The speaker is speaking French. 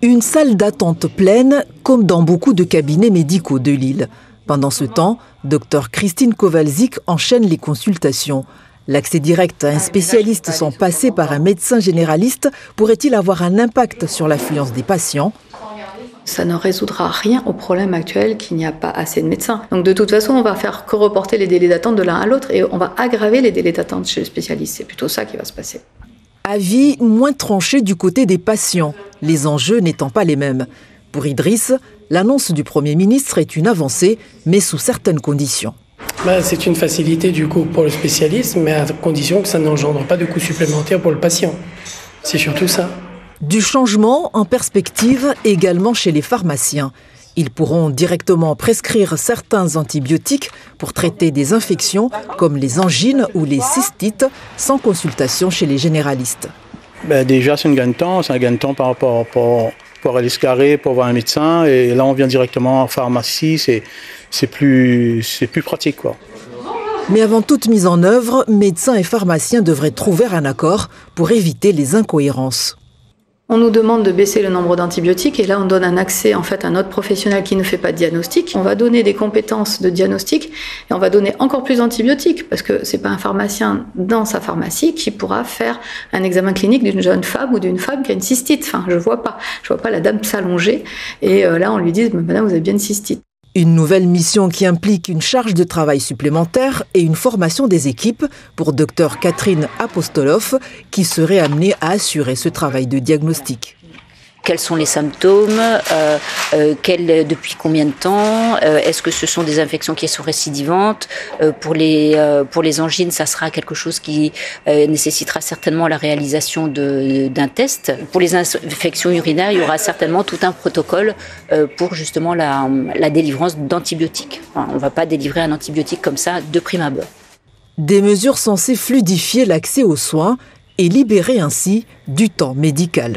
Une salle d'attente pleine, comme dans beaucoup de cabinets médicaux de Lille. Pendant ce temps, Dr Christine Kowalczyk enchaîne les consultations. L'accès direct à un spécialiste sans passer par un médecin généraliste pourrait-il avoir un impact sur l'affluence des patients ? Ça ne résoudra rien au problème actuel qu'il n'y a pas assez de médecins. Donc de toute façon, on va faire que reporter les délais d'attente de l'un à l'autre et on va aggraver les délais d'attente chez le spécialiste. C'est plutôt ça qui va se passer. Avis moins tranché du côté des patients, les enjeux n'étant pas les mêmes. Pour Idriss, l'annonce du Premier ministre est une avancée, mais sous certaines conditions. C'est une facilité du coup pour le spécialiste, mais à condition que ça n'engendre pas de coûts supplémentaires pour le patient. C'est surtout ça. Du changement en perspective également chez les pharmaciens. Ils pourront directement prescrire certains antibiotiques pour traiter des infections comme les angines ou les cystites sans consultation chez les généralistes. Déjà, c'est un gain de temps par rapport pour aller se garer, pour voir un médecin. Et là, on vient directement en pharmacie, c'est plus pratique, quoi. Mais avant toute mise en œuvre, médecins et pharmaciens devraient trouver un accord pour éviter les incohérences. On nous demande de baisser le nombre d'antibiotiques et là on donne un accès en fait à un autre professionnel qui ne fait pas de diagnostic. On va donner des compétences de diagnostic et on va donner encore plus d'antibiotiques parce que c'est pas un pharmacien dans sa pharmacie qui pourra faire un examen clinique d'une jeune femme ou d'une femme qui a une cystite. Enfin, je vois pas la dame s'allonger et là on lui dit madame vous avez bien une cystite. Une nouvelle mission qui implique une charge de travail supplémentaire et une formation des équipes pour Dr Catherine Apostoloff qui serait amenée à assurer ce travail de diagnostic. Quels sont les symptômes, depuis combien de temps, est-ce que ce sont des infections qui sont récidivantes, pour les angines, ça sera quelque chose qui nécessitera certainement la réalisation d'un test. Pour les infections urinaires, il y aura certainement tout un protocole pour justement la délivrance d'antibiotiques. Enfin, on ne va pas délivrer un antibiotique comme ça de prime abord. Des mesures censées fluidifier l'accès aux soins et libérer ainsi du temps médical.